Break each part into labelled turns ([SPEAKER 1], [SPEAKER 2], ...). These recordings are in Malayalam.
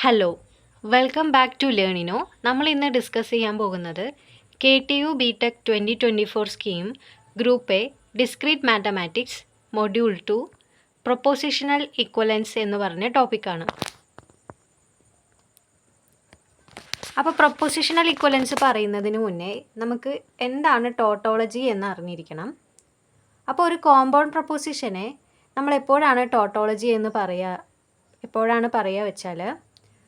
[SPEAKER 1] Hello welcome back to Learnino. നമ്മൾ ഇന്ന് ഡിസ്കസ് ചെയ്യാൻ പോകുന്നത് KTU BTech 2024 scheme group A discrete mathematics module 2 propositional equivalence എന്ന് പറഞ്ഞ ടോപ്പിക്കാണ്. അപ്പോൾ പ്രൊപ്പോസിഷണൽ ഇക്വലൻസ് പറയുന്നതിന് മുന്നേ നമുക്ക് എന്താണ് ടോട്ടോളജി എന്ന് അറിഞ്ഞിരിക്കണം. അപ്പോൾ ഒരു കോമ്പൗണ്ട് പ്രൊപ്പോസിഷനെ നമ്മൾ എപ്പോഴാണ് ടോട്ടോളജി എന്ന് പറയുക വെച്ചാൽ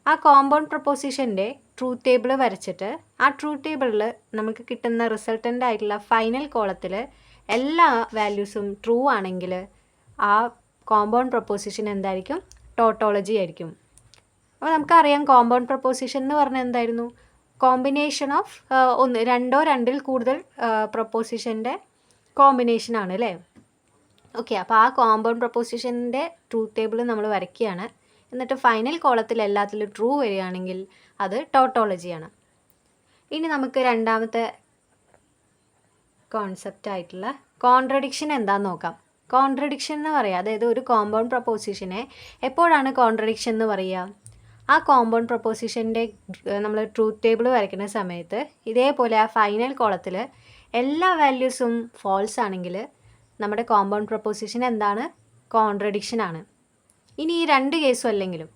[SPEAKER 1] ആ കോമ്പൗണ്ട് പ്രൊപ്പോസിഷൻ്റെ ട്രൂത്ത് ടേബിൾ വരച്ചിട്ട് ആ ട്രൂത്ത് ടേബിളിൽ നമുക്ക് കിട്ടുന്ന റിസൾട്ടൻ്റ് ആയിട്ടുള്ള ഫൈനൽ കോളത്തിൽ എല്ലാ വാല്യൂസും ട്രൂ ആണെങ്കിൽ ആ കോമ്പൗണ്ട് പ്രൊപ്പോസിഷൻ എന്തായിരിക്കും? ടോട്ടോളജി ആയിരിക്കും. അപ്പോൾ നമുക്കറിയാം കോമ്പൗണ്ട് പ്രൊപ്പോസിഷൻ എന്ന് പറഞ്ഞാൽ എന്തായിരുന്നു? കോമ്പിനേഷൻ ഓഫ് രണ്ടിൽ കൂടുതൽ പ്രൊപ്പോസിഷൻ്റെ കോമ്പിനേഷനാണ് അല്ലേ? ഓക്കെ, അപ്പോൾ ആ കോമ്പൗണ്ട് പ്രൊപ്പോസിഷൻ്റെ ട്രൂത്ത് ടേബിൾ നമ്മൾ വരയ്ക്കുകയാണ്. എന്നിട്ട് ഫൈനൽ കോളത്തിൽ എല്ലാത്തിലും ട്രൂ വരികയാണെങ്കിൽ അത് ടോട്ടോളജിയാണ്. ഇനി നമുക്ക് രണ്ടാമത്തെ കോൺസെപ്റ്റ് ആയിട്ടുള്ള കോൺട്രഡിക്ഷൻ എന്താണെന്ന് നോക്കാം. കോൺട്രഡിക്ഷൻ എന്ന് പറയുക, അതായത് ഒരു കോമ്പൗണ്ട് പ്രൊപ്പോസിഷനെ എപ്പോഴാണ് കോൺട്രഡിക്ഷൻ എന്ന് പറയുക? ആ കോമ്പൗണ്ട് പ്രൊപ്പോസിഷൻ്റെ നമ്മൾ ട്രൂത്ത് ടേബിൾ വരയ്ക്കുന്ന സമയത്ത് ഇതേപോലെ ആ ഫൈനൽ കോളത്തിൽ എല്ലാ വാല്യൂസും ഫോൾസ് ആണെങ്കിൽ നമ്മുടെ കോമ്പൗണ്ട് പ്രൊപ്പോസിഷൻ എന്താണ്? കോൺട്രഡിക്ഷൻ ആണ്. ഇനി ഈ രണ്ട് കേസും അല്ലെങ്കിലും,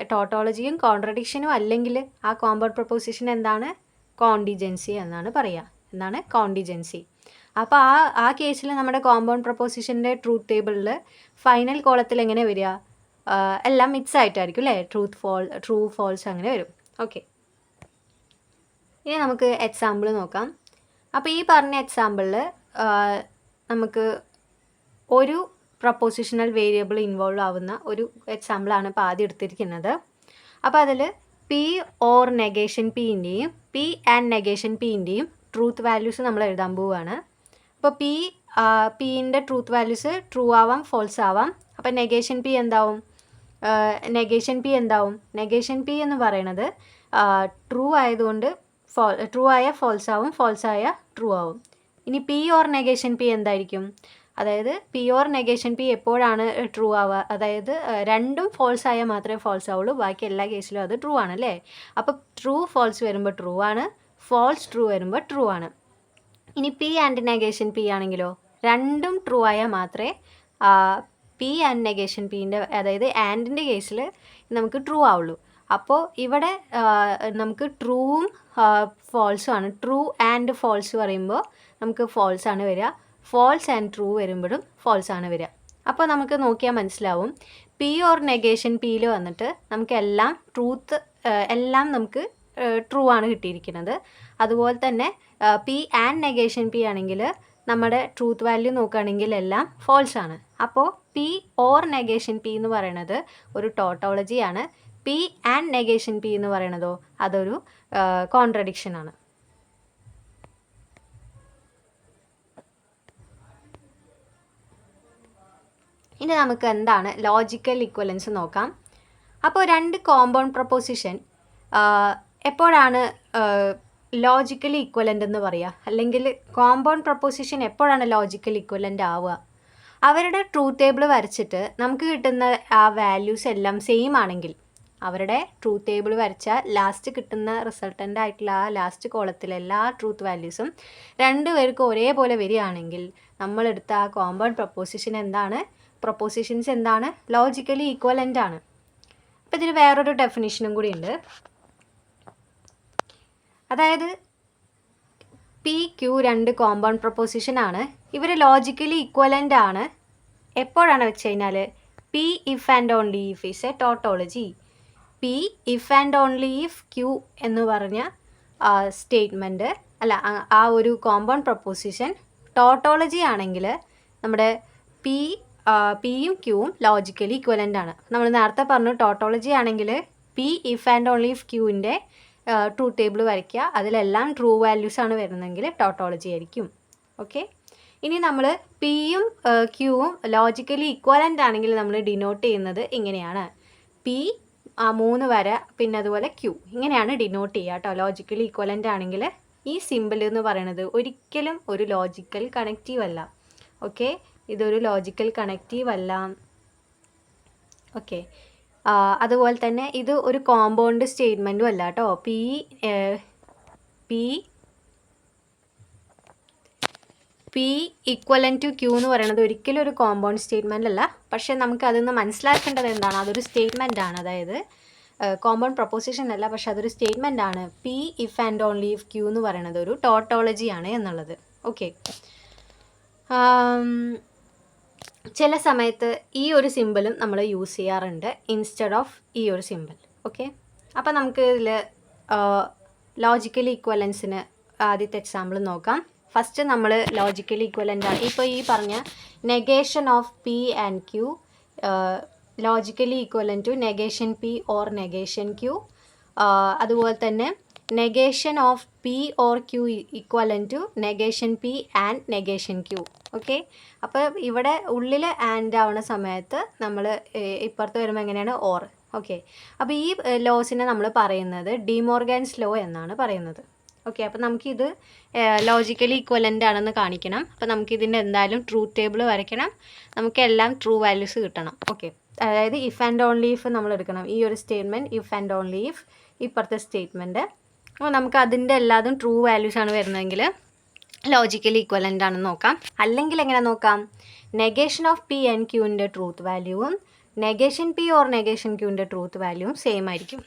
[SPEAKER 1] ടോട്ടോളജിയും കോൺട്രഡിക്ഷനും അല്ലെങ്കിൽ ആ കോമ്പൗണ്ട് പ്രൊപ്പോസിഷൻ എന്താണ്? കോണ്ടിജൻസി എന്നാണ് പറയുക. എന്താണ്? കോണ്ടിജൻസി. അപ്പോൾ ആ കേസിൽ നമ്മുടെ കോമ്പൗണ്ട് പ്രൊപ്പോസിഷൻ്റെ ട്രൂത്ത് ടേബിളിൽ ഫൈനൽ കോളത്തിൽ എങ്ങനെ വരിക? എല്ലാം മിക്സ് ആയിട്ടായിരിക്കും അല്ലേ? ട്രൂ ഫോൾസ് അങ്ങനെ വരും. ഓക്കെ, ഇനി നമുക്ക് എക്സാമ്പിൾ നോക്കാം. അപ്പോൾ ഈ പറഞ്ഞ എക്സാമ്പിളിൽ നമുക്ക് ഒരു പ്രൊപ്പോസിഷണൽ വേരിയബിൾ ഇൻവോൾവ് ആവുന്ന ഒരു എക്സാമ്പിളാണ് ഇപ്പോൾ ആദ്യം എടുത്തിരിക്കുന്നത്. അപ്പോൾ അതിൽ പി ഓർ നെഗേഷൻ പിൻ്റെയും പി ആൻഡ് നെഗേഷൻ പിൻ്റെയും ട്രൂത്ത് വാല്യൂസ് നമ്മൾ എഴുതാൻ പോവുകയാണ്. അപ്പോൾ പിൻ്റെ ട്രൂത്ത് വാല്യൂസ് ട്രൂ ആവാം, ഫോൾസ് ആവാം. അപ്പോൾ നെഗേഷൻ പി എന്താവും? നെഗേഷൻ പി എന്ന് പറയുന്നത് ട്രൂ ആയതുകൊണ്ട് ട്രൂ ആയ ഫോൾസ് ആവും, ഫോൾസ് ആയ ട്രൂ ആവും. ഇനി പി ഓർ നെഗേഷൻ പി എന്തായിരിക്കും? അതായത് പി ഓർ നെഗേഷൻ പി എപ്പോഴാണ് ട്രൂ ആവുക? അതായത് രണ്ടും ഫോൾസ് ആയാൽ മാത്രമേ ഫോൾസ് ആവുള്ളൂ, ബാക്കി എല്ലാ കേസിലും അത് ട്രൂ ആണ് അല്ലേ? അപ്പോൾ ട്രൂ ഫോൾസ് വരുമ്പോൾ ട്രൂ ആണ്, ഫോൾസ് ട്രൂ വരുമ്പോൾ ട്രൂ ആണ്. ഇനി പി ആൻഡ് നെഗേഷൻ പി ആണെങ്കിലോ, രണ്ടും ട്രൂ ആയാൽ മാത്രമേ പി ആൻഡ് നെഗേഷൻ പിൻ്റെ, അതായത് ആൻഡിൻ്റെ കേസിൽ നമുക്ക് ട്രൂ ആവുള്ളൂ. അപ്പോൾ ഇവിടെ നമുക്ക് ട്രൂവും ഫോൾസും ആണ്. ട്രൂ ആൻഡ് ഫോൾസ് പറയുമ്പോൾ നമുക്ക് ഫോൾസ് ആണ് വരിക, ഫോൾസ് ആൻഡ് ട്രൂ വരുമ്പോഴും ഫോൾസ് ആണ് വരിക. അപ്പോൾ നമുക്ക് നോക്കിയാൽ മനസ്സിലാവും, പി ഓർ നെഗേഷൻ പിയിൽ വന്നിട്ട് നമുക്ക് എല്ലാം നമുക്ക് ട്രൂ ആണ് കിട്ടിയിരിക്കുന്നത്. അതുപോലെ തന്നെ പി ആൻഡ് നെഗേഷൻ പി ആണെങ്കിൽ നമ്മുടെ ട്രൂത്ത് വാല്യൂ നോക്കുകയാണെങ്കിൽ എല്ലാം ഫോൾസ് ആണ്. അപ്പോൾ പി ഓർ നെഗേഷൻ പി എന്ന് പറയുന്നത് ഒരു ടോട്ടോളജിയാണ്. പി ആൻഡ് നെഗേഷൻ പി എന്ന് പറയുന്നതോ അതൊരു കോൺട്രഡിക്ഷൻ ആണ്. ഇനി നമുക്ക് എന്താണ് ലോജിക്കൽ ഇക്വലൻസ് നോക്കാം. അപ്പോൾ രണ്ട് കോമ്പൗണ്ട് പ്രൊപ്പോസിഷൻ എപ്പോഴാണ് ലോജിക്കലി ഇക്വലൻ്റ് എന്ന് പറയുക? അല്ലെങ്കിൽ കോമ്പൗണ്ട് പ്രൊപ്പോസിഷൻ എപ്പോഴാണ് ലോജിക്കൽ ഇക്വലൻ്റ് ആവുക? അവരുടെ ട്രൂത്ത് ടേബിൾ വരച്ചിട്ട് നമുക്ക് കിട്ടുന്ന ആ വാല്യൂസ് എല്ലാം സെയിം ആണെങ്കിൽ, അവരുടെ ട്രൂത്ത് ടേബിൾ വരച്ചാൽ ലാസ്റ്റ് കിട്ടുന്ന റിസൾട്ടൻ്റ് ആയിട്ടുള്ള ആ ലാസ്റ്റ് കോളത്തിലെ എല്ലാ ട്രൂത്ത് വാല്യൂസും രണ്ടുപേർക്കും ഒരേപോലെ വരികയാണെങ്കിൽ നമ്മളെടുത്ത ആ കോമ്പൗണ്ട് പ്രൊപ്പോസിഷൻസ് എന്താണ്? ലോജിക്കലി ഈക്വലൻ്റ് ആണ്. അപ്പോൾ ഇതിന് വേറൊരു ഡെഫിനിഷനും കൂടി ഉണ്ട്. അതായത് പി ക്യൂ രണ്ട് കോമ്പൗണ്ട് പ്രൊപ്പോസിഷൻ ആണ്. ഇവർ ലോജിക്കലി ഈക്വലൻ്റ് ആണ് എപ്പോഴാണ് വെച്ച് കഴിഞ്ഞാൽ P if and only if is a tautology. P if and only if Q എന്ന് പറഞ്ഞ സ്റ്റേറ്റ്മെൻറ്റ് ആ ഒരു കോമ്പൗണ്ട് പ്രൊപ്പോസിഷൻ ടോട്ടോളജി ആണെങ്കിൽ നമ്മുടെ പിയും ക്യൂവും ലോജിക്കലി ഇക്വലൻ്റ് ആണ്. നമ്മൾ നേരത്തെ പറഞ്ഞു ടോട്ടോളജി ആണെങ്കിൽ P if and only if ക്യൂവിൻ്റെ ട്രൂത്ത് ടേബിൾ വരയ്ക്കുക, അതിലെല്ലാം ട്രൂ വാല്യൂസ് ആണ് വരുന്നതെങ്കിൽ ടോട്ടോളജി ആയിരിക്കും. ഓക്കെ, ഇനി നമ്മൾ പിയും ക്യൂവും ലോജിക്കലി ഇക്വലൻ്റ് ആണെങ്കിൽ നമ്മൾ ഡിനോട്ട് ചെയ്യുന്നത് ഇങ്ങനെയാണ്. പി 3 വര പിന്നെ അതുപോലെ ക്യൂ, ഇങ്ങനെയാണ് ഡിനോട്ട് ചെയ്യുക കേട്ടോ. ലോജിക്കലി ഇക്വലൻ്റ് ആണെങ്കിൽ ഈ സിമ്പിൾ എന്ന് പറയുന്നത് ഒരിക്കലും ഒരു ലോജിക്കൽ കണക്റ്റീവ് അല്ല. ഓക്കെ, ഇതൊരു ലോജിക്കൽ കണക്റ്റീവ് അല്ല. ഓക്കെ, അതുപോലെ തന്നെ ഇത് ഒരു കോമ്പൗണ്ട് സ്റ്റേറ്റ്മെൻറ്റും അല്ല കേട്ടോ. പി ഈക്വലൻ ടു ക്യൂ എന്ന് പറയുന്നത് ഒരിക്കലും ഒരു കോമ്പൗണ്ട് സ്റ്റേറ്റ്മെൻ്റ് അല്ല. പക്ഷേ നമുക്ക് അതിന്ന് മനസ്സിലാക്കേണ്ടത് എന്താണ്, അതൊരു സ്റ്റേറ്റ്മെൻ്റ് ആണ്. അതായത് കോമ്പൗണ്ട് പ്രൊപ്പോസിഷൻ അല്ല, പക്ഷെ അതൊരു സ്റ്റേറ്റ്മെൻ്റ് ആണ്. P if and only if Q എന്ന് പറയുന്നത് ഒരു ടോട്ടോളജി ആണ് എന്നുള്ളത്. ഓക്കെ, ചില സമയത്ത് ഈ ഒരു സിമ്പിളും നമ്മൾ യൂസ് ചെയ്യാറുണ്ട് ഇൻസ്റ്റെഡ് ഓഫ് ഈ ഒരു സിമ്പിൾ. ഓക്കെ, അപ്പോൾ നമുക്ക് ഇതിൽ ലോജിക്കലി ഈക്വലൻസിന് ആദ്യത്തെ എക്സാമ്പിൾ നോക്കാം. ഫസ്റ്റ് നമ്മൾ ലോജിക്കലി ഈക്വലൻ്റ് ആണ്. ഇപ്പോൾ ഈ പറഞ്ഞ negation of P and Q logically equivalent to negation P or negation Q. അതുപോലെ തന്നെ negation of P or Q equivalent to negation P and negation Q. Okay, അപ്പോൾ ഇവിടെ ഉള്ളിൽ ആൻഡ് ആവുന്ന സമയത്ത് നമ്മൾ ഇപ്പുറത്ത് വരുമ്പോൾ എങ്ങനെയാണ് ഓർ. ഓക്കെ, അപ്പോൾ ഈ ലോസിനെ നമ്മൾ പറയുന്നത് ഡിമോർഗൻസ് ലോ എന്നാണ് പറയുന്നത്. ഓക്കെ, അപ്പോൾ നമുക്കിത് ലോജിക്കലി ഈക്വലൻ്റ് ആണെന്ന് കാണിക്കണം. അപ്പോൾ നമുക്കിതിൻ്റെ എന്തായാലും ട്രൂത്ത് ടേബിൾ വരയ്ക്കണം. നമുക്കെല്ലാം ട്രൂ വാല്യൂസ് കിട്ടണം. ഓക്കെ, അതായത് ഇഫ് ആൻഡ് ഓൺലി ഇഫ് നമ്മൾ എടുക്കണം. ഈ ഒരു statement if and only if, ഇപ്പുറത്തെ സ്റ്റേറ്റ്മെൻറ്റ്. അപ്പോൾ നമുക്ക് അതിൻ്റെ എല്ലാതും ട്രൂ വാല്യൂസ് ആണ് വരുന്നതെങ്കിൽ ലോജിക്കലി ഈക്വലൻ്റ് ആണെന്ന് നോക്കാം. അല്ലെങ്കിൽ എങ്ങനെ നോക്കാം, നെഗേഷൻ ഓഫ് പി ആൻഡ് ക്യൂവിൻ്റെ ട്രൂത്ത് വാല്യൂവും നെഗേഷൻ പി ഓർ നെഗേഷൻ ക്യൂവിൻ്റെ ട്രൂത്ത് വാല്യൂവും സെയിം ആയിരിക്കും.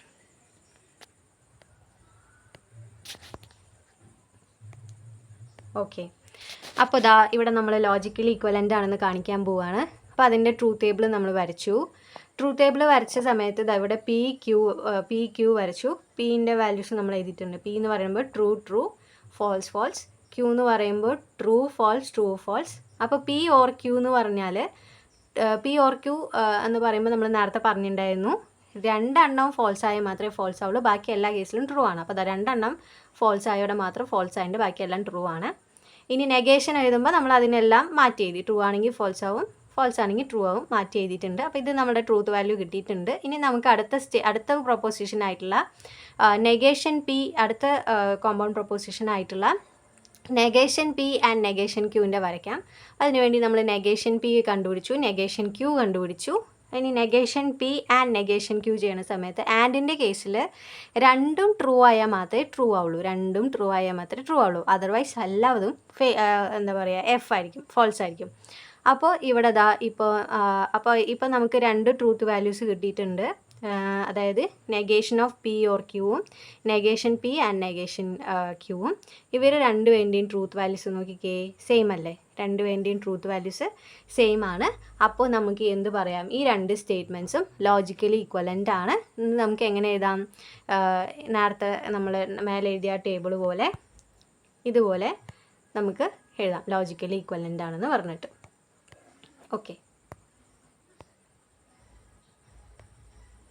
[SPEAKER 1] ഓക്കെ, അപ്പോൾ ദാ ഇവിടെ നമ്മൾ ലോജിക്കലി ഈക്വലൻ്റ് ആണെന്ന് കാണിക്കാൻ പോവുകയാണ്. അപ്പോൾ അതിൻ്റെ ട്രൂത്ത് ടേബിൾ നമ്മൾ വരച്ചു. ട്രൂത്ത് ടേബിൾ വരച്ച സമയത്ത് ഇതാ ഇവിടെ പി ക്യൂ വരച്ചു. പീൻ്റെ വാല്യൂസ് നമ്മൾ എഴുതിയിട്ടുണ്ട്. പി എന്ന് പറയുമ്പോൾ true true, false false. Q എന്ന് പറയുമ്പോൾ ട്രൂ ഫോൾസ് ട്രൂ ഫോൾസ്. അപ്പോൾ പി ഓർ ക്യൂ എന്ന് പറഞ്ഞാൽ പി ഓർ ക്യൂ എന്ന് പറയുമ്പോൾ നമ്മൾ നേരത്തെ പറഞ്ഞിട്ടുണ്ടായിരുന്നു രണ്ടെണ്ണം ഫോൾസ് ആയാൽ മാത്രമേ ഫോൾസ് ആവുള്ളൂ, ബാക്കി എല്ലാ കേസിലും ട്രൂ ആണ്. അപ്പോൾ രണ്ടെണ്ണം ഫോൾസ് ആയോടെ മാത്രം ഫോൾസ് ആയതിൻ്റെ ബാക്കിയെല്ലാം ട്രൂ ആണ്. ഇനി നെഗേഷൻ എഴുതുമ്പോൾ നമ്മൾ അതിനെല്ലാം മാറ്റി എഴുതി. ട്രൂ ആണെങ്കിൽ ഫോൾസ് ആവും, ഫോൾസ് ആണെങ്കിൽ ട്രൂ ആവും, മാറ്റി എഴുതിയിട്ടുണ്ട്. അപ്പോൾ ഇത് നമ്മുടെ ട്രൂത്ത് വാല്യൂ കിട്ടിയിട്ടുണ്ട്. ഇനി നമുക്ക് അടുത്ത പ്രൊപ്പോസിഷൻ ആയിട്ടുള്ള നെഗേഷൻ പി, അടുത്ത കോമ്പൗണ്ട് പ്രൊപ്പോസിഷൻ ആയിട്ടുള്ള നെഗേഷൻ പി ആൻഡ് നെഗേഷൻ ക്യൂവിൻ്റെ വരയ്ക്കാം. അതിനുവേണ്ടി നമ്മൾ നെഗേഷൻ പി കണ്ടുപിടിച്ചു, നെഗേഷൻ ക്യൂ കണ്ടുപിടിച്ചു. ഇനി negation P and negation Q ചെയ്യുന്ന സമയത്ത് ആൻഡിൻ്റെ കേസിൽ രണ്ടും ട്രൂ ആയാൽ മാത്രമേ ട്രൂ ആവുള്ളൂ. രണ്ടും ട്രൂ ആയാൽ മാത്രമേ ട്രൂ ആവുള്ളൂ. അതർവൈസ് എല്ലാവരും എന്താ പറയുക എഫ് ആയിരിക്കും, ഫോൾസ് ആയിരിക്കും. അപ്പോൾ ഇവിടെ ഇപ്പോൾ നമുക്ക് രണ്ട് ട്രൂത്ത് വാല്യൂസ് കിട്ടിയിട്ടുണ്ട്. അതായത് നെഗേഷൻ ഓഫ് പി ഓർ ക്യൂവും നെഗേഷൻ പി ആൻഡ് നെഗേഷൻ ക്യൂവും. ഇവർ രണ്ടുപേരുടെയും ട്രൂത്ത് വാല്യൂസ് നോക്കിക്കേ, സെയിം അല്ലേ? രണ്ടുപേരുടെയും ട്രൂത്ത് വാല്യൂസ് സെയിം ആണ്. അപ്പോൾ നമുക്ക് എന്ത് പറയാം, ഈ രണ്ട് സ്റ്റേറ്റ്മെൻറ്റ്സും ലോജിക്കലി ഈക്വലൻ്റ് ആണ്. നമുക്ക് എങ്ങനെ എഴുതാം, നേരത്തെ നമ്മൾ മേലെ എഴുതിയ ടേബിൾ പോലെ ഇതുപോലെ നമുക്ക് എഴുതാം, ലോജിക്കലി ഈക്വലൻ്റ് ആണെന്ന് പറഞ്ഞിട്ട്. ഓക്കെ,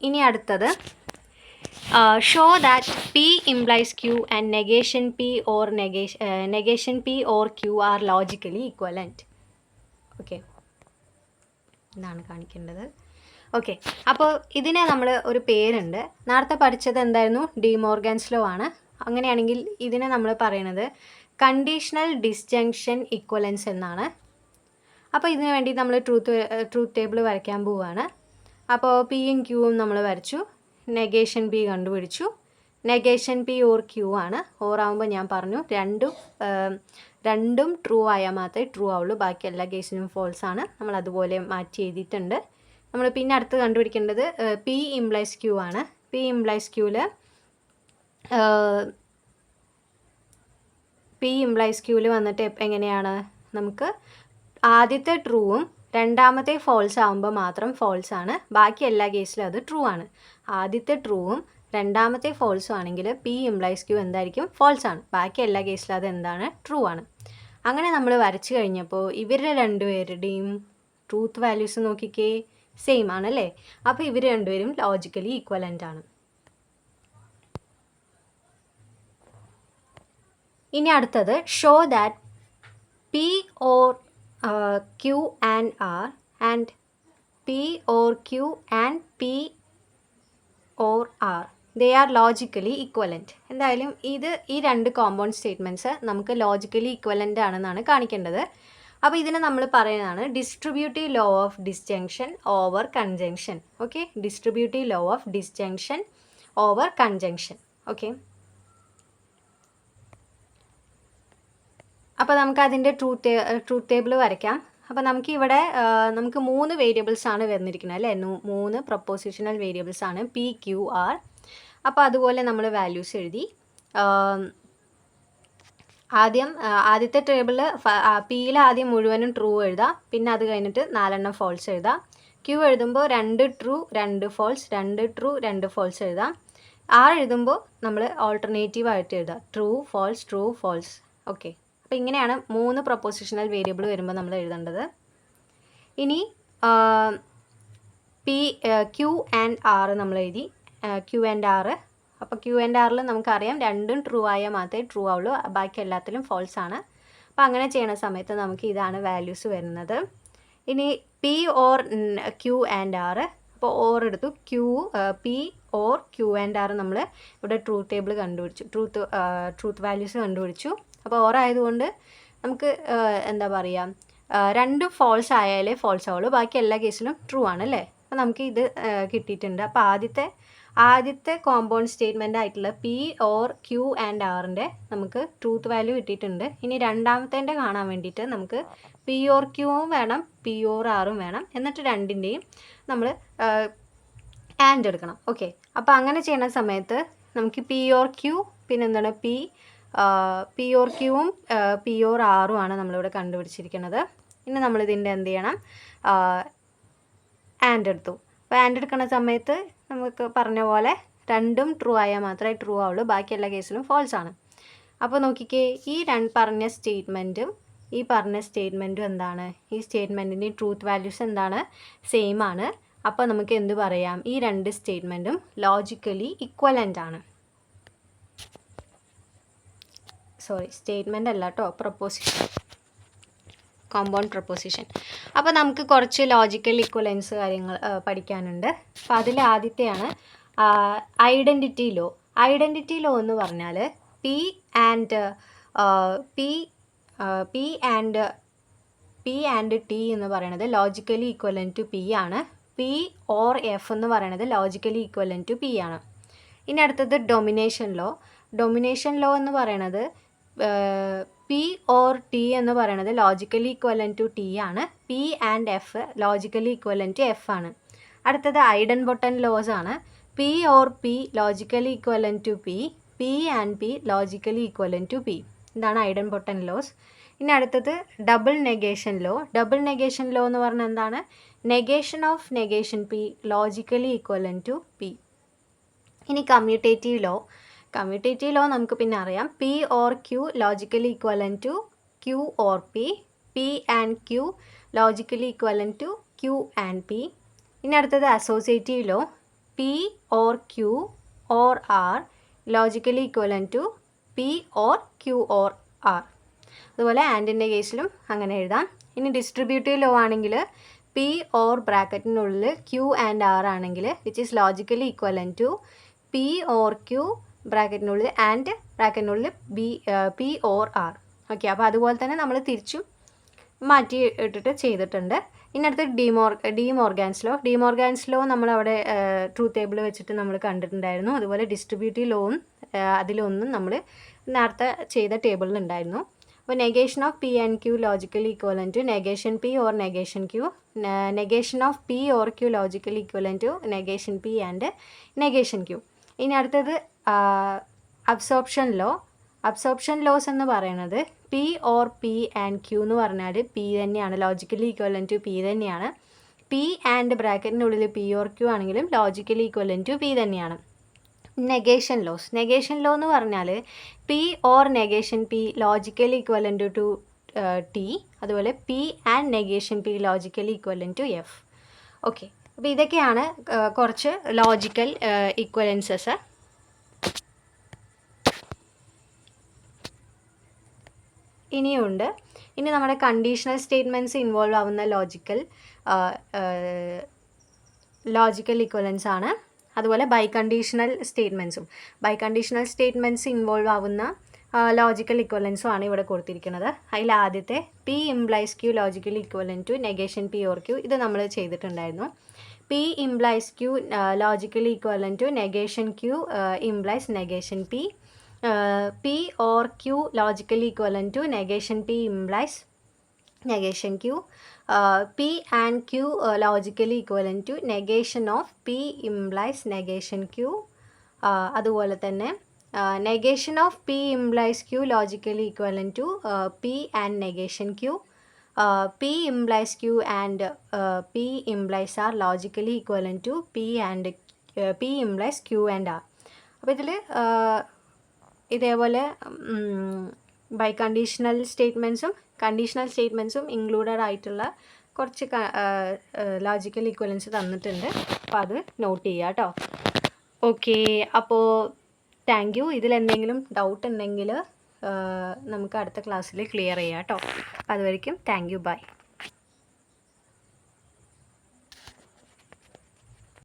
[SPEAKER 1] ഇനി അടുത്തത് show that P implies Q and negation P or negation P or Q are logically equivalent. Okay, ഇതാണ് കാണിക്കേണ്ടത്. ഓക്കെ, അപ്പോൾ ഇതിനെ നമ്മൾ ഒരു പേരുണ്ട്. നേരത്തെ പഠിച്ചത് എന്തായിരുന്നു, ഡിമോർഗൻസ് ലോ ആണ്. അങ്ങനെയാണെങ്കിൽ ഇതിനെ നമ്മൾ പറയുന്നത് കണ്ടീഷണൽ ഡിസ്ജങ്ഷൻ ഇക്വലൻസ് എന്നാണ്. അപ്പോൾ ഇതിനു വേണ്ടി നമ്മൾ ട്രൂത്ത് ടേബിൾ വരയ്ക്കാൻ പോവുകയാണ്. അപ്പോൾ പിയും ക്യൂവും നമ്മൾ വരച്ചു, നെഗേഷൻ പി കണ്ടുപിടിച്ചു. നെഗേഷൻ പി ഓർ ക്യൂ ആണ്. ഓർ ആകുമ്പോൾ ഞാൻ പറഞ്ഞു രണ്ടും ട്രൂ ആയാൽ മാത്രമേ ട്രൂ ആവുള്ളൂ, ബാക്കി എല്ലാ കേസിനും ഫോൾസ് ആണ്. നമ്മൾ അതുപോലെ മാറ്റി എഴുതിയിട്ടുണ്ട്. നമ്മൾ പിന്നെ അടുത്ത് കണ്ടുപിടിക്കേണ്ടത് പി ഇംപ്ലൈസ് ക്യൂ ആണ്. പി ഇംപ്ലൈസ് ക്യൂവിൽ വന്നിട്ട് എങ്ങനെയാണ്, നമുക്ക് ആദ്യത്തെ ട്രൂവും രണ്ടാമത്തെ ഫോൾസ് ആകുമ്പോൾ മാത്രം ഫോൾസ് ആണ്, ബാക്കി എല്ലാ കേസിലും അത് ട്രൂ ആണ്. ആദ്യത്തെ ട്രൂവും രണ്ടാമത്തെ ഫോൾസും ആണെങ്കിൽ പി ഇംപ്ലൈസ് ക്യൂ എന്തായിരിക്കും, ഫോൾസ് ആണ്. ബാക്കി എല്ലാ കേസിലും അത് എന്താണ്, ട്രൂ ആണ്. അങ്ങനെ നമ്മൾ വരച്ചു കഴിഞ്ഞപ്പോൾ ഇവരുടെ രണ്ടുപേരുടെയും ട്രൂത്ത് വാല്യൂസ് നോക്കിക്കേ, സെയിം ആണല്ലേ? അപ്പോൾ ഇവർ രണ്ടുപേരും ലോജിക്കലി ഈക്വലൻ്റ് ആണ്. ഇനി അടുത്തത് show that P or Q and R and P or Q and P or R they are logically equivalent. എന്തായാലും ഈ രണ്ട് കോമ്പൗണ്ട് സ്റ്റേറ്റ്മെൻറ്റ്സ് നമുക്ക് ലോജിക്കലി ഈക്വലൻ്റ് ആണെന്നാണ് കാണിക്കേണ്ടത്. അപ്പോൾ ഇതിനെ നമ്മൾ പറയുന്നതാണ് distributive law of disjunction over conjunction. Okay, distributive law of disjunction over conjunction. Okay, അപ്പോൾ നമുക്ക് അതിൻ്റെ ട്രൂത്ത് ടേബിൾ വരയ്ക്കാം. അപ്പോൾ നമുക്ക് ഇവിടെ നമുക്ക് 3 വേരിയബിൾസ് ആണ് വരുന്നിരിക്കുന്നത് അല്ലേ, 3 പ്രൊപ്പോസിഷണൽ വേരിയബിൾസ് ആണ് പി, ക്യു, ആർ. അപ്പോൾ അതുപോലെ നമ്മൾ വാല്യൂസ് എഴുതി. ആദ്യത്തെ ടേബിളിൽ പിയിൽ ആദ്യം മുഴുവനും ട്രൂ എഴുതാം, പിന്നെ അത് കഴിഞ്ഞിട്ട് 4 ഫോൾസ് എഴുതാം. ക്യൂ എഴുതുമ്പോൾ 2 ട്രൂ 2 ഫോൾസ്, 2 ട്രൂ 2 ഫോൾസ് എഴുതാം. ആർ എഴുതുമ്പോൾ നമ്മൾ ഓൾട്ടർനേറ്റീവ് ആയിട്ട് എഴുതാം, true false true false. Okay, അപ്പോൾ ഇങ്ങനെയാണ് 3 പ്രൊപ്പോസിഷണൽ വേരിയബിൾ വരുമ്പോൾ നമ്മൾ എഴുതേണ്ടത്. ഇനി ക്യൂ ആൻഡ് ആർ നമ്മൾ എഴുതി, ക്യൂ ആൻഡ് ആർ. അപ്പോൾ ക്യൂ ആൻഡ് ആറിൽ നമുക്കറിയാം 2 ട്രൂ ആയാൽ മാത്രമേ ട്രൂ ആവുള്ളൂ, ബാക്കി എല്ലാത്തിലും ഫോൾസ് ആണ്. അപ്പോൾ അങ്ങനെ ചെയ്യുന്ന സമയത്ത് നമുക്ക് ഇതാണ് വാല്യൂസ് വരുന്നത്. ഇനി P or Q and R, അപ്പോൾ ഓർ എടുത്തു, P or Q and R നമ്മൾ ഇവിടെ ട്രൂത്ത് ടേബിൾ കണ്ടുപിടിച്ചു, ട്രൂത്ത് വാല്യൂസ് കണ്ടുപിടിച്ചു. അപ്പോൾ ഓർ ആയതുകൊണ്ട് നമുക്ക് എന്താ പറയുക, 2 ഫോൾസ് ആയാലേ ഫോൾസ് ആവുള്ളൂ, ബാക്കി എല്ലാ കേസിലും ട്രൂ ആണ് അല്ലേ. അപ്പോൾ നമുക്ക് ഇത് കിട്ടിയിട്ടുണ്ട്. അപ്പോൾ ആദ്യത്തെ കോമ്പൗണ്ട് സ്റ്റേറ്റ്മെൻ്റ് ആയിട്ടുള്ള പി ഓർ ക്യൂ ആൻഡ് ആറിൻ്റെ നമുക്ക് ട്രൂത്ത് വാല്യൂ കിട്ടിയിട്ടുണ്ട്. ഇനി രണ്ടാമത്തേൻ്റെ കാണാൻ വേണ്ടിയിട്ട് നമുക്ക് പി ഓർ ക്യൂവും വേണം, പി ഓർ ആറും വേണം, എന്നിട്ട് രണ്ടിൻ്റെയും നമ്മൾ ആൻഡ് എടുക്കണം. ഓക്കെ, അപ്പോൾ അങ്ങനെ ചെയ്യുന്ന സമയത്ത് നമുക്ക് പി ഓർ ക്യൂ പിന്നെ എന്താണ് പി ഓർ ക്യൂവും പി ഓർ ആറും ആണ് നമ്മളിവിടെ കണ്ടുപിടിച്ചിരിക്കുന്നത്. ഇനി നമ്മളിതിൻ്റെ എന്ത് ചെയ്യണം, ആൻഡ് എടുത്തു. അപ്പോൾ ആൻഡ് എടുക്കുന്ന സമയത്ത് നമുക്ക് പറഞ്ഞ പോലെ 2 ട്രൂ ആയാൽ മാത്രമേ ട്രൂ ആവുള്ളൂ, ബാക്കി എല്ലാ കേസിലും ഫോൾസ് ആണ്. അപ്പോൾ നോക്കിക്കേ, ഈ പറഞ്ഞ സ്റ്റേറ്റ്മെൻറ്റും ഈ പറഞ്ഞ സ്റ്റേറ്റ്മെൻറ്റും എന്താണ്, ഈ സ്റ്റേറ്റ്മെൻറ്റിൻ്റെ ട്രൂത്ത് വാല്യൂസ് എന്താണ്, സെയിം ആണ്. അപ്പോൾ നമുക്ക് എന്ത് പറയാം, ഈ 2 സ്റ്റേറ്റ്മെൻറ്റും ലോജിക്കലി ഇക്വലൻ്റ് ആണ്. സ്റ്റേറ്റ്മെൻ്റ് അല്ല കേട്ടോ, പ്രൊപ്പോസിഷൻ, കോമ്പൗണ്ട് പ്രൊപ്പോസിഷൻ. അപ്പോൾ നമുക്ക് കുറച്ച് ലോജിക്കൽ ഇക്വലൻസ് കാര്യങ്ങൾ പഠിക്കാനുണ്ട്. അപ്പോൾ അതിൽ ആദ്യത്തെയാണ് ഐഡൻറ്റിറ്റി ലോ. ഐഡൻറ്റിറ്റി ലോ എന്ന് പറഞ്ഞാൽ പി ആൻഡ് ടി എന്ന് പറയുന്നത് ലോജിക്കലി ഈക്വലൻ്റ് ടു പി ആണ്. പി ഓർ എഫ് എന്ന് പറയുന്നത് ലോജിക്കലി ഈക്വലൻ്റ് ടു പി ആണ്. ഇനി അടുത്തത് ഡൊമിനേഷൻ ലോ. ഡൊമിനേഷൻ ലോ എന്ന് പറയുന്നത് പി ഓർ ടി എന്ന് പറയുന്നത് ലോജിക്കലി ഈക്വലൻ്റ് ടു ടി ആണ്. P and F logically equivalent to F ആണ്. അടുത്തത് ഐഡൻബോട്ടൻ ലോസ് ആണ്. P or P logically equivalent to P, P and P logically equivalent to P. ഇതാണ് ഐഡൻബോട്ടൻ ലോസ്. ഇനി അടുത്തത് double negation law. Double negation law എന്ന് പറഞ്ഞാൽ എന്താണ്, negation of negation P logically equivalent to P. ഇനി കമ്മ്യൂട്ടേറ്റീവ് ലോ. കമ്മ്യൂട്ടേറ്റീവ് ലോ നമുക്ക് പിന്നെ അറിയാം, P or Q logically equivalent to Q or P, P and Q logically equivalent to Q and P. ഇനി അടുത്തത് associative law. P or Q or R logically equivalent to P or Q or R. അതുപോലെ ആൻഡിൻ്റെ കേസിലും അങ്ങനെ എഴുതാം. ഇനി ഡിസ്ട്രിബ്യൂട്ടീവ് ലോ ആണെങ്കിൽ പി ഓർ ബ്രാക്കറ്റിനുള്ളിൽ ക്യൂ ആൻഡ് ആർ ആണെങ്കിൽ which is logically equivalent to P or Q ബ്രാക്കറ്റിനുള്ളിൽ ആൻഡ് ബ്രാക്കറ്റിനുള്ളിൽ പി ഓർ ആർ. ഓക്കെ, അപ്പോൾ അതുപോലെ തന്നെ നമ്മൾ തിരിച്ചും മാറ്റി ഇട്ടിട്ട് ചെയ്തിട്ടുണ്ട്. ഇനി അടുത്ത് ഡിമോർഗാൻസ് ലോ. ഡിമോർഗാൻസ് ലോ നമ്മളവിടെ ട്രൂത്ത് ടേബിൾ വെച്ചിട്ട് നമ്മൾ കണ്ടിട്ടുണ്ടായിരുന്നു. അതുപോലെ ഡിസ്ട്രിബ്യൂട്ടീവ് ലോവും അതിലൊന്നും നമ്മൾ നേരത്തെ ചെയ്ത ടേബിളിലുണ്ടായിരുന്നു. അപ്പോൾ negation of P and Q logically equivalent to negation P or negation Q, negation of P or Q logically equivalent to negation P and negation Q. ഇനി അടുത്തത് അബ്സോർപ്ഷൻ ലോ. അബ്സോർപ്ഷൻ ലോസ് എന്ന് പറയുന്നത് P or P and Q എന്ന് പറഞ്ഞാൽ പി തന്നെയാണ്, ലോജിക്കലി ഈക്വലൻ്റ് ടു പി തന്നെയാണ്. പി ആൻഡ് ബ്രാക്കറ്റിനുള്ളിൽ പി ഓർ ക്യൂ ആണെങ്കിലും ലോജിക്കലി ഈക്വലൻ്റ് ടു പി തന്നെയാണ്. Negation laws. നെഗേഷൻ ലോ എന്ന് പറഞ്ഞാൽ P or negation P logically equivalent to T, അതുപോലെ P and negation P logically equivalent to F. Okay, അപ്പോൾ ഇതൊക്കെയാണ് കുറച്ച് ലോജിക്കൽ ഈക്വലൻസസ്. ഇനിയുണ്ട്. ഇനി നമ്മുടെ കണ്ടീഷണൽ സ്റ്റേറ്റ്മെൻറ്റ്സ് ഇൻവോൾവ് ആവുന്ന ലോജിക്കൽ ഈക്വലൻസ് ആണ്. അതുപോലെ ബൈ കണ്ടീഷണൽ സ്റ്റേറ്റ്മെൻറ്റ്സും. ബൈ കണ്ടീഷണൽ സ്റ്റേറ്റ്മെൻറ്റ്സ് ഇൻവോൾവ് ആവുന്ന ലോജിക്കൽ ഇക്വലൻസും ആണ് ഇവിടെ കൊടുത്തിരിക്കുന്നത്. അതിൽ ആദ്യത്തെ P implies Q logical equivalent to negation P or Q, ഇത് നമ്മൾ ചെയ്തിട്ടുണ്ടായിരുന്നു. P implies Q logically equivalent to negation Q implies negation P. P or Q logically equivalent to negation P implies negation q. P and q logically equivalent to negation of p implies negation q. അതുപോലെ തന്നെ negation of p implies q logically equivalent to p and negation q. P implies q and p implies r logically equivalent to p and p implies q and r. അപ്പോൾ ഇതിൽ ഇതേപോലെ ബൈ കണ്ടീഷണൽ സ്റ്റേറ്റ്മെൻറ്റ്സും ഇൻക്ലൂഡഡ് ആയിട്ടുള്ള കുറച്ച് ലോജിക്കൽ ഇക്വലൻസ് തന്നിട്ടുണ്ട്. അപ്പോൾ അത് നോട്ട് ചെയ്യുക കേട്ടോ. ഓക്കെ, അപ്പോൾ താങ്ക് യു. ഇതിലെന്തെങ്കിലും ഡൗട്ട് ഉണ്ടെങ്കിൽ നമുക്ക് അടുത്ത ക്ലാസ്സിൽ ക്ലിയർ ചെയ്യാം കേട്ടോ. അതുവരയ്ക്കും താങ്ക് യു, ബൈ.